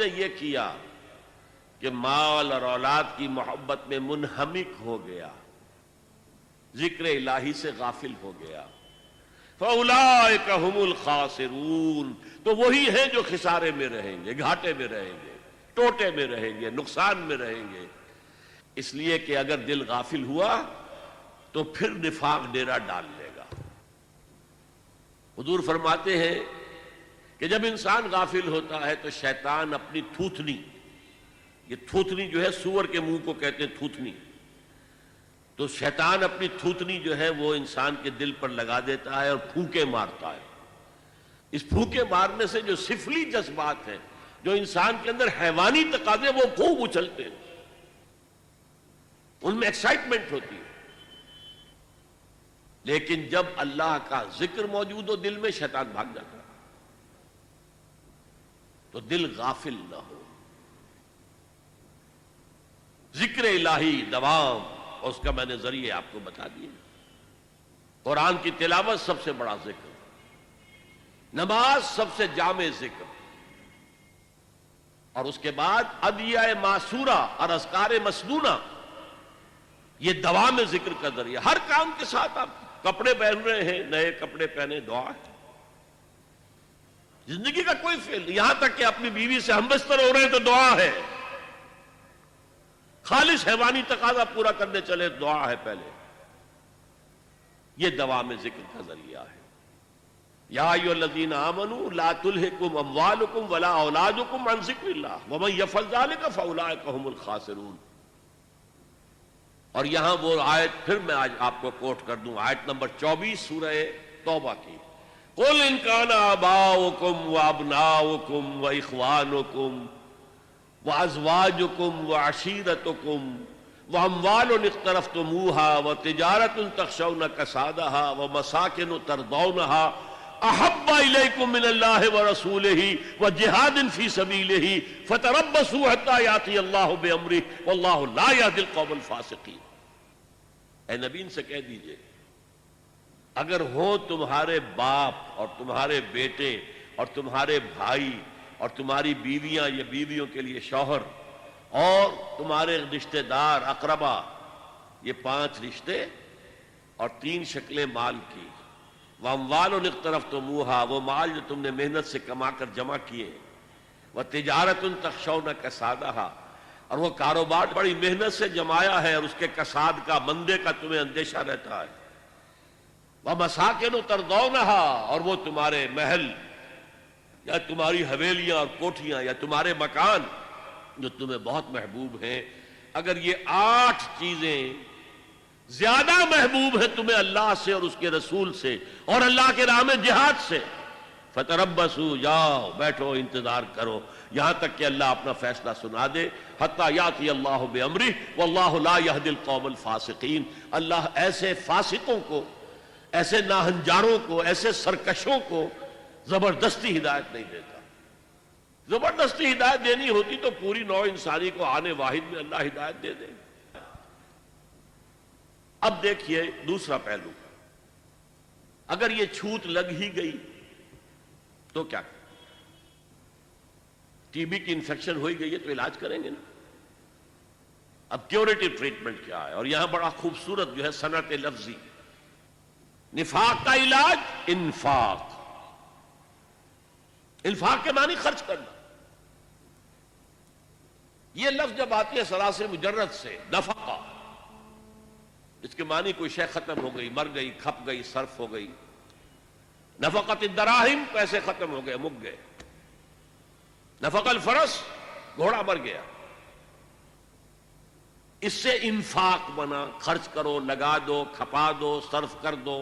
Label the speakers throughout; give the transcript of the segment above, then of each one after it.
Speaker 1: نے یہ کیا کہ مال اور اولاد کی محبت میں منہمک ہو گیا، ذکر الہی سے غافل ہو گیا، فَأُولَٰئِكَ هُمُ الْخَاسِرُونَ، تو وہی ہیں جو خسارے میں رہیں گے، گھاٹے میں رہیں گے، ٹوٹے میں رہیں گے، نقصان میں رہیں گے۔ اس لیے کہ اگر دل غافل ہوا تو پھر نفاق ڈیرا ڈال لے گا۔ حضور فرماتے ہیں کہ جب انسان غافل ہوتا ہے تو شیطان اپنی تھوتنی، یہ تھوتنی جو ہے سور کے منہ کو کہتے ہیں تھوتنی، تو شیطان اپنی تھوتنی جو ہے وہ انسان کے دل پر لگا دیتا ہے اور پھونکے مارتا ہے۔ اس پھونکے مارنے سے جو سفلی جذبات ہیں، جو انسان کے اندر حیوانی تقاضے، وہ خوب اچھلتے ہیں، ان میں ایکسائٹمنٹ ہوتی ہے۔ لیکن جب اللہ کا ذکر موجود ہو دل میں، شیطان بھاگ جاتا ہے۔ تو دل غافل نہ ہو، ذکر الہی دوام، اور اس کا میں نے ذریعے آپ کو بتا دیے۔ قرآن کی تلاوت سب سے بڑا ذکر، نماز سب سے جامع ذکر، اور اس کے بعد ادعیہ معصورہ اور اذکار مسنونہ، یہ دوام ذکر کا ذریعہ۔ ہر کام کے ساتھ آپ کپڑے پہن رہے ہیں، نئے کپڑے پہنے، دعا ہے۔ زندگی کا کوئی فعل، یہاں تک کہ اپنی بیوی سے ہمبستر ہو رہے ہیں تو دعا ہے۔ خالص حیوانی تقاضا پورا کرنے چلے، دعا ہے پہلے۔ یہ دوام ذکر کا ذریعہ ہے۔ یا ایھا الذین آمنوا لا تلھکم اموالکم ولا اولادکم عن ذکر اللہ ومن یفعل ذلک فاولئک ھم الخاسرون۔ اور یہاں وہ آیت پھر میں آج آپ کو کوٹ کر دوں، آیت نمبر 24 سورہ توبہ کی۔ قل ان کان آباؤکم وابناؤکم واخوانکم وازواجکم وعشیرتکم واموال اقترفتموها وتجارۃ تخشون کسادها ومساکن ترضونها احب الیکم من اللہ ورسولہ وجہاد فی سبیلہ فتربصوا حتی یأتی اللہ بامرہ واللہ لا یہدی القوم الفاسقین۔ اے نبی ان سے کہہ دیجئے، اگر ہو تمہارے باپ اور تمہارے بیٹے اور تمہارے بھائی اور تمہاری بیویاں یا بیویوں کے لیے شوہر اور تمہارے رشتہ دار اقربا، یہ 5 رشتے اور 3 شکلیں مال کی، وَأَمْوَالٌ اقْتَرَفْتُمُوهَا، وہ مال جو تم نے محنت سے کما کر جمع کیے، وَتِجَارَةٌ تَخْشَوْنَ كَسَادَهَا، اور وہ کاروبار بڑی محنت سے جمایا ہے اور اس کے کساد کا، مندے کا تمہیں اندیشہ رہتا ہے، وَمَسَاكِنُ تَرْضَوْنَهَا، اور وہ تمہارے محل یا تمہاری حویلیاں اور کوٹھیاں یا تمہارے مکان جو تمہیں بہت محبوب ہیں۔ اگر یہ 8 چیزیں زیادہ محبوب ہیں تمہیں اللہ سے اور اس کے رسول سے اور اللہ کے راہ میں جہاد سے، فتربصوا، جاؤ بیٹھو، انتظار کرو یہاں تک کہ اللہ اپنا فیصلہ سنا دے، حتی یاتی اللہ بامرہ واللہ لا یہدی القوم الفاسقین۔ اللہ ایسے فاسقوں کو، ایسے ناہنجاروں کو، ایسے سرکشوں کو زبردستی ہدایت نہیں دیتا۔ زبردستی ہدایت دینی ہوتی تو پوری نوع انسانی کو آنے واحد میں اللہ ہدایت دے دے۔ اب دیکھیے دوسرا پہلو، اگر یہ چھوت لگ ہی گئی تو کیا؟ ٹی بی کی انفیکشن ہوئی گئی ہے تو علاج کریں گے نا۔ اب کیوریٹو ٹریٹمنٹ کیا ہے؟ اور یہاں بڑا خوبصورت جو ہے صنعت لفظی، نفاق کا علاج انفاق۔ انفاق کے معنی خرچ کرنا۔ یہ لفظ جب آتی ہے سراسر مجرد سے، نفقہ، اس کے معنی کوئی شے ختم ہو گئی، مر گئی، کھپ گئی، صرف ہو گئی۔ نفقت الدراہم، پیسے ختم ہو گئے، مک گئے۔ نفق الفرس، گھوڑا مر گیا۔ اس سے انفاق بنا، خرچ کرو، لگا دو، کھپا دو، صرف کر دو۔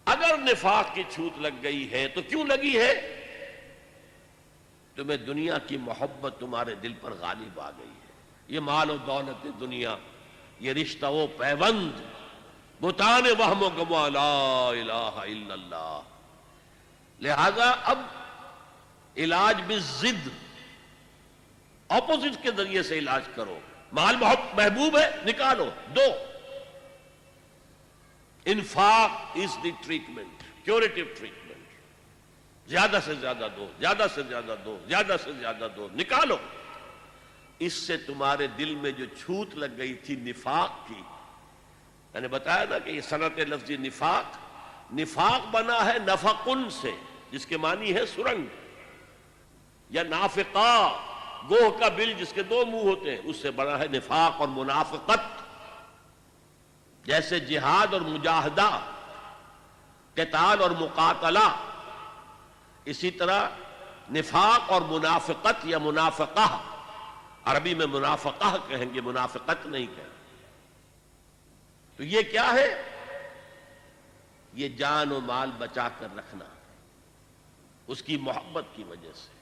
Speaker 1: اگر نفاق کی چھوت لگ گئی ہے تو کیوں لگی ہے؟ تمہیں دنیا کی محبت تمہارے دل پر غالب آ گئی ہے۔ یہ مال و دولت دنیا، یہ رشتہ و پیوند، بتان وہم و گماں، لا الہ الا اللہ۔ لہذا اب علاج بالضد، اپوزٹ کے ذریعے سے علاج کرو۔ مال بہت محبوب ہے، نکالو، دو۔ انفاق از دی ٹریٹمنٹ، کیوریٹو ٹریٹمنٹ۔ زیادہ سے زیادہ دو، زیادہ سے زیادہ دو، زیادہ سے زیادہ دو، نکالو۔ اس سے تمہارے دل میں جو چھوت لگ گئی تھی نفاق کی، میں نے بتایا نا کہ یہ صنعت لفظی نفاق، نفاق بنا ہے نفقن سے، جس کے معنی ہے سرنگ، یا نافقا، گوہ کا بل جس کے دو منہ ہوتے ہیں، اس سے بنا ہے نفاق اور منافقت۔ جیسے جہاد اور مجاہدہ، قتال اور مقاتلہ، اسی طرح نفاق اور منافقت یا منافقہ، عربی میں منافقہ کہیں گے، منافقت نہیں کہیں۔ تو یہ کیا ہے؟ یہ جان و مال بچا کر رکھنا، اس کی محبت کی وجہ سے،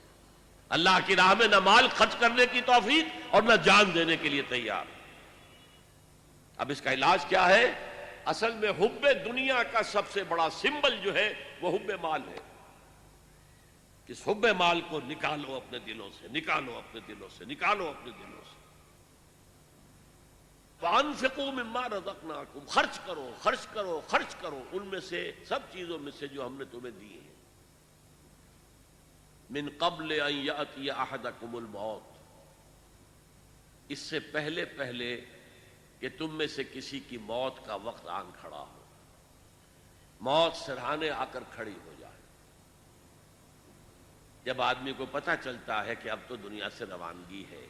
Speaker 1: اللہ کی راہ میں نہ مال خرچ کرنے کی توفیق اور نہ جان دینے کے لیے تیار۔ اب اس کا علاج کیا ہے؟ اصل میں حب دنیا کا سب سے بڑا سمبل جو ہے وہ حب مال ہے۔ اس حب مال کو نکالو اپنے دلوں سے، نکالو اپنے دلوں سے، نکالو اپنے دلوں سے۔ وَأَنفِقُوا مِمَّا رَزَقْنَاكُمْ، خرچ کرو، خرچ کرو، خرچ کرو ان میں سے، سب چیزوں میں سے جو ہم نے تمہیں دی ہیں۔ من قبل ان یأتی احدکم الموت، اس سے پہلے پہلے کہ تم میں سے کسی کی موت کا وقت آن کھڑا ہو، موت سرہانے آ کر کھڑی ہو جائے۔ جب آدمی کو پتہ چلتا ہے کہ اب تو دنیا سے روانگی ہے،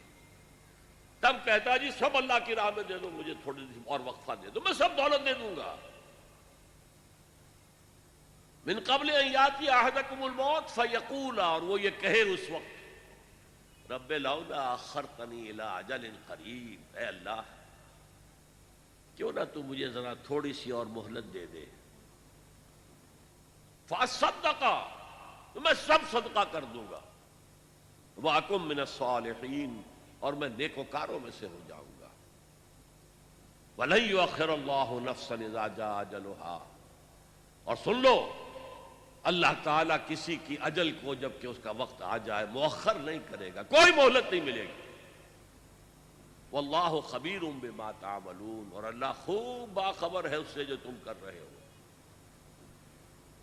Speaker 1: تب کہتا ہے جی سب اللہ کی راہ میں دے دو، مجھے تھوڑی سی اور وقفہ دے دو، میں سب دولت دے دوں گا۔ من قبل ان یاتی احدکم الموت فیقول، اور وہ یہ کہے اس وقت، رب لولا اخرتنی الی اجل قریب، اے اللہ کیوں نہ تو مجھے ذرا تھوڑی سی اور مہلت دے دے، فاصدق، تو میں سب صدقہ کر دوں گا، واکن من الصالحین، اور میں نیکوکاروں میں سے ہو جاؤں گا۔ وَلَن يُؤَخِّرَ اللَّهُ نَفْسًا إِذَا جَاءَ أَجَلُهَا، اور سن لو اللہ تعالیٰ کسی کی اجل کو جب کہ اس کا وقت آ جائے مؤخر نہیں کرے گا، کوئی مہلت نہیں ملے گی۔ وَاللَّهُ خَبِيرٌ بِمَا تَعْمَلُونَ، اور اللہ خوب باخبر ہے اس سے جو تم کر رہے ہو۔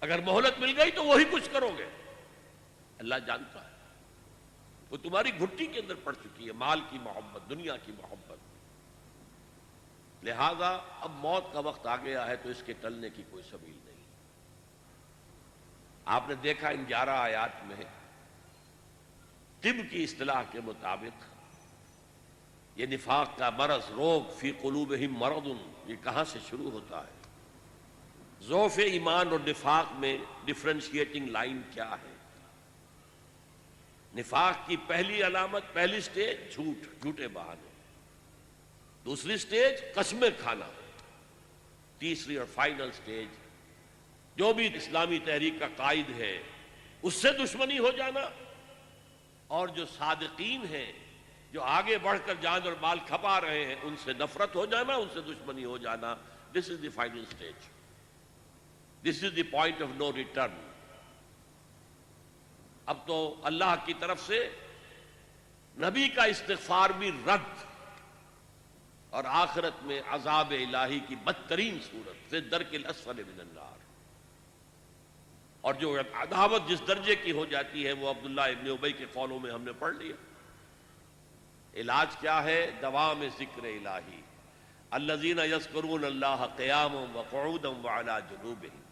Speaker 1: اگر مہلت مل گئی تو وہی کچھ کرو گے، اللہ جانتا ہے، وہ تمہاری گھٹی کے اندر پڑ چکی ہے، مال کی محبت، دنیا کی محبت۔ لہذا اب موت کا وقت آ گیا ہے تو اس کے ٹلنے کی کوئی سبیل نہیں۔ آپ نے دیکھا ان 11 آیات میں طب کی اصطلاح کے مطابق یہ نفاق کا مرض، روگ، فی قلوبہم مرض، یہ کہاں سے شروع ہوتا ہے؟ ضعف ایمان اور نفاق میں ڈفرینشیٹنگ لائن کیا ہے؟ نفاق کی پہلی علامت، پہلی سٹیج جھوٹ، جھوٹے بہانے، دوسری سٹیج قسمیں کھانا، تیسری اور فائنل سٹیج جو بھی اسلامی تحریک کا قائد ہے اس سے دشمنی ہو جانا، اور جو صادقین ہیں جو آگے بڑھ کر جان اور مال کھپا رہے ہیں ان سے نفرت ہو جانا، ان سے دشمنی ہو جانا۔ This is the final stage, this is the point of no return. اب تو اللہ کی طرف سے نبی کا استغفار بھی رد، اور آخرت میں عذاب الہی کی بدترین صورت، فی الدرک الاسفل من النار۔ اور جو عداوت جس درجے کی ہو جاتی ہے وہ عبداللہ ابن ابی کے قولوں میں ہم نے پڑھ لیا۔ علاج کیا ہے؟ دوام ذکر الہی، الذین یذکرون اللہ قیاما وقعودا وعلی جنوبہم۔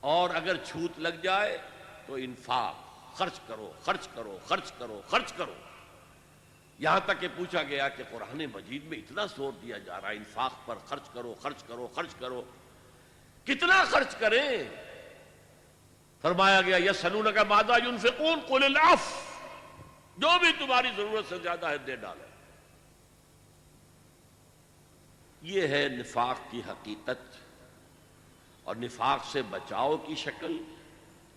Speaker 1: اور اگر چھوت لگ جائے تو انفاق، خرچ کرو، خرچ کرو، خرچ کرو، خرچ کرو۔ یہاں تک کہ پوچھا گیا کہ قرآن مجید میں اتنا زور دیا جا رہا ہے انفاق پر، خرچ کرو، خرچ کرو، خرچ کرو، کتنا خرچ کریں؟ فرمایا گیا یسألونک ماذا ينفقون قل العفو، جو بھی تمہاری ضرورت سے زیادہ ہے دے ڈالو۔ یہ ہے نفاق کی حقیقت، اور نفاق سے بچاؤ کی شکل،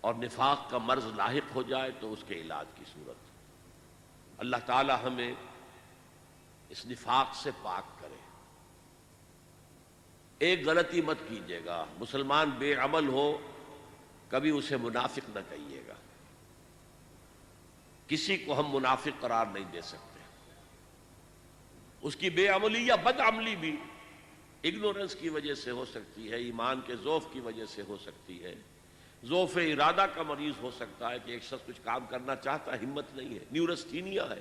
Speaker 1: اور نفاق کا مرض لاحق ہو جائے تو اس کے علاج کی صورت۔ اللہ تعالی ہمیں اس نفاق سے پاک کرے۔ ایک غلطی مت کیجیے گا، مسلمان بے عمل ہو کبھی اسے منافق نہ کہیے گا، کسی کو ہم منافق قرار نہیں دے سکتے۔ اس کی بے عملی یا بد عملی بھی اگنورنس کی وجہ سے ہو سکتی ہے، ایمان کے ضعف کی وجہ سے ہو سکتی ہے، ضعف ارادہ کا مریض ہو سکتا ہے کہ ایک شخص کچھ کام کرنا چاہتا ہے، ہمت نہیں ہے، نیورستھینیا ہے،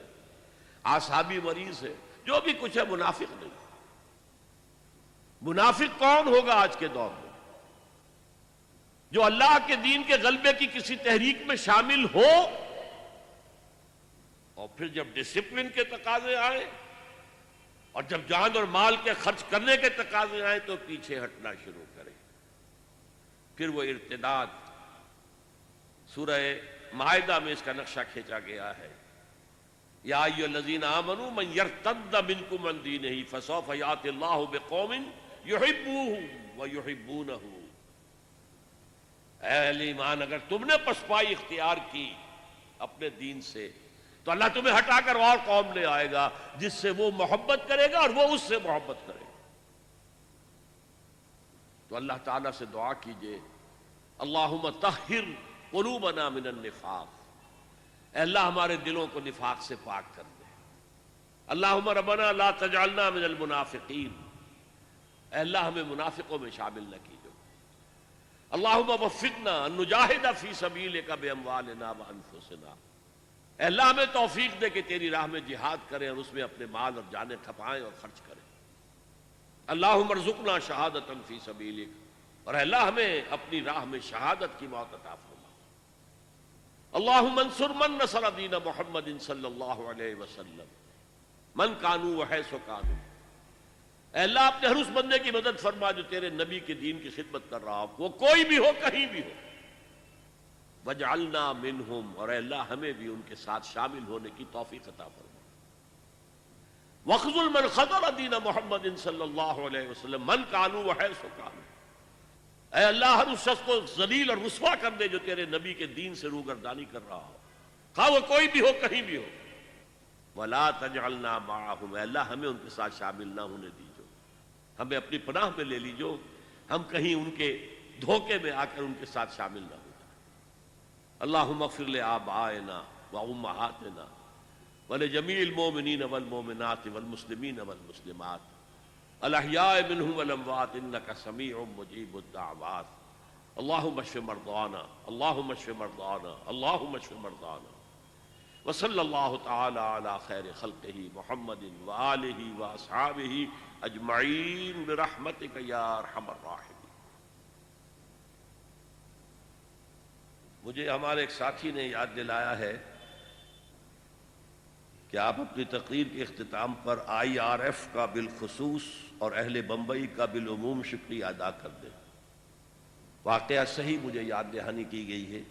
Speaker 1: اعصابی مریض ہے، جو بھی کچھ ہے، منافق نہیں۔ منافق کون ہوگا آج کے دور میں؟ جو اللہ کے دین کے غلبے کی کسی تحریک میں شامل ہو، اور پھر جب ڈسپلن کے تقاضے آئیں اور جب جان اور مال کے خرچ کرنے کے تقاضے آئیں تو پیچھے ہٹنا شروع کرے۔ پھر وہ ارتداد، سورہ مائدہ میں اس کا نقشہ کھینچا گیا ہے، یا ایھا الذین آمنوا من یرتد منکم عن دینہ فسوف یأتی اللہ بقوم یحبونہ ویحبونہ۔ اے اہل ایمان، اگر تم نے پسپائی اختیار کی اپنے دین سے تو اللہ تمہیں ہٹا کر اور قوم لے آئے گا جس سے وہ محبت کرے گا اور وہ اس سے محبت کرے گا۔ تو اللہ تعالیٰ سے دعا کیجئے، اللہم طہر قلوبنا من النفاق، اے اللہ ہمارے دلوں کو نفاق سے پاک کر دے۔ اللہم ربنا لا تجعلنا من المنافقین، اے اللہ ہمیں منافقوں میں شامل نہ کیجو۔ اللہم وفقنا ان نجاہد فی سبیلک باموالنا وانفسنا، اے اللہ ہمیں توفیق دے کہ تیری راہ میں جہاد کریں اور اس میں اپنے مال اور جانیں کھپائیں اور خرچ کریں۔ اللہم ارزقنا شہادۃ فی سبیلک، اور اے اللہ ہمیں اپنی راہ میں شہادت کی موت عطا فرما۔ اللہم انصر من نصر دین محمد صلی اللہ علیہ وسلم من کانوا وحیث کانوا، اے اللہ اپنے ہر اس بندے کی مدد فرما جو تیرے نبی کے دین کی خدمت کر رہا ہو، وہ کوئی بھی ہو، کہیں بھی ہو۔ وَاجْعَلْنَا مِنْهُمْ، اور اے اللہ ہمیں بھی ان کے ساتھ شامل ہونے کی توفیق عطا فرما۔ وَاخْذُلْ مَنْ خَذَلَ دِينَ مُحَمَّدٍ صلی اللہ علیہ وسلم مَنْ كَانُوا وَحَيْثُ كَانُوا، اے اللہ ہر اس شخص کو ذلیل اور رسوا کر دے جو تیرے نبی کے دین سے روگردانی کر رہا ہو، خواہ وہ کوئی بھی ہو، کہیں بھی ہو۔ وَلَا تَجْعَلْنَا مَعَهُمْ، اے اللہ ہمیں ان کے ساتھ شامل نہ ہونے دیجو، ہمیں اپنی پناہ میں لے لیجو، ہم کہیں ان کے دھوکے میں آ کر ان کے ساتھ شامل نہ ہو۔ اللہم اغفر لآبائنا وامہاتنا ولجمیع المؤمنین والمؤمنات والمسلمین والمسلمات الاحیاء منہم والاموات انک سمیع مجیب الدعوات۔ اللہم اشف مرضانا، اللہم اشف مرضانا، اللہم اشف مرضانا۔ وصلی اللہ تعالی علی خیر خلقہ محمد وآلہ واصحابہ اجمعین برحمتک یا ارحم الراحمین۔ مجھے ہمارے ایک ساتھی نے یاد دلایا ہے کہ آپ اپنی تقریر کے اختتام پر IRF کا بالخصوص اور اہل بمبئی کا بالعموم شکریہ ادا کر دیں۔ واقعہ صحیح مجھے یاد دہانی کی گئی ہے،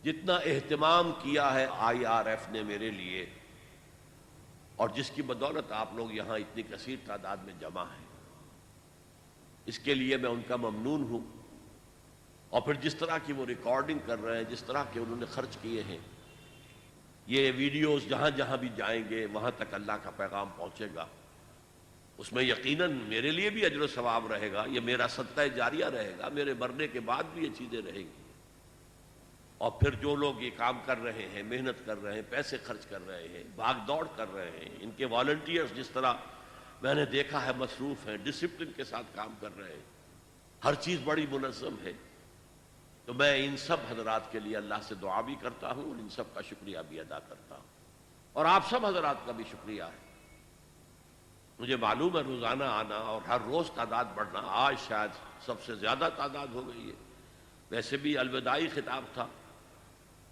Speaker 1: جتنا اہتمام کیا ہے IRF نے میرے لیے، اور جس کی بدولت آپ لوگ یہاں اتنی کثیر تعداد میں جمع ہیں، اس کے لیے میں ان کا ممنون ہوں۔ اور پھر جس طرح کی وہ ریکارڈنگ کر رہے ہیں، جس طرح کے انہوں نے خرچ کیے ہیں، یہ ویڈیوز جہاں جہاں بھی جائیں گے وہاں تک اللہ کا پیغام پہنچے گا، اس میں یقیناً میرے لیے بھی اجر و ثواب رہے گا، یہ میرا صدقہ جاریہ رہے گا، میرے مرنے کے بعد بھی یہ چیزیں رہیں گی۔ اور پھر جو لوگ یہ کام کر رہے ہیں، محنت کر رہے ہیں، پیسے خرچ کر رہے ہیں، بھاگ دوڑ کر رہے ہیں، ان کے والنٹیئرز جس طرح میں نے دیکھا ہے مصروف ہیں، ڈسپلن کے ساتھ کام کر رہے ہیں، ہر چیز بڑی منظم ہے، تو میں ان سب حضرات کے لیے اللہ سے دعا بھی کرتا ہوں اور ان سب کا شکریہ بھی ادا کرتا ہوں، اور آپ سب حضرات کا بھی شکریہ ہے۔ مجھے معلوم ہے روزانہ آنا اور ہر روز تعداد بڑھنا، آج شاید سب سے زیادہ تعداد ہو گئی ہے، ویسے بھی الوداعی خطاب تھا،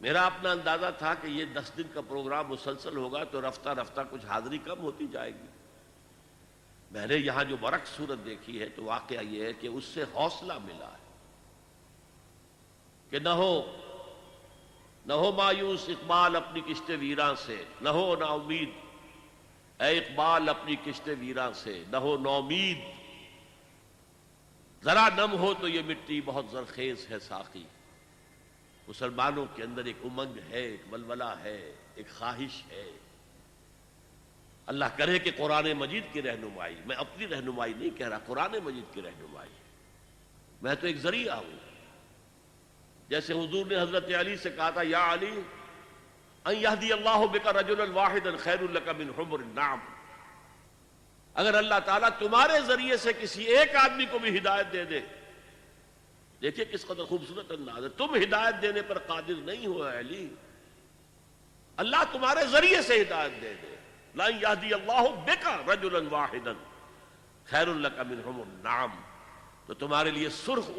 Speaker 1: میرا اپنا اندازہ تھا کہ یہ 10 دن کا پروگرام مسلسل ہوگا تو رفتہ رفتہ کچھ حاضری کم ہوتی جائے گی۔ میں نے یہاں جو برعکس صورت دیکھی ہے تو واقعہ یہ ہے کہ اس سے حوصلہ ملا ہے کہ نہ ہو مایوس اقبال اپنی کشت ویراں سے، نہ ہو نا امید اے اقبال اپنی کشت ویراں سے، نہ ہو نومید، ذرا نم ہو تو یہ مٹی بہت زرخیز ہے ساقی۔ مسلمانوں کے اندر ایک امنگ ہے، ایک ولولہ ہے، ایک خواہش ہے۔ اللہ کرے کہ قرآن مجید کی رہنمائی، میں اپنی رہنمائی نہیں کہہ رہا، قرآن مجید کی رہنمائی، میں تو ایک ذریعہ ہوں۔ جیسے حضور نے حضرت علی سے کہا تھا، یا علی ان یہدی اللہ بک رجلا واحدا خیر لک من حمر النعم، اگر اللہ تعالیٰ تمہارے ذریعے سے کسی ایک آدمی کو بھی ہدایت دے دے دیکھیے کس قدر خوبصورت انداز ہے. تم ہدایت دینے پر قادر نہیں ہو اے علی، اللہ تمہارے ذریعے سے ہدایت دے دے. لَن يَهْدِيَ اللَّهُ بِكَ رَجُلًا وَاحِدًا خَيْرٌ لَكَ مِنْ حُمُرِ النَّعَمِ. تو تمہارے لیے سرخ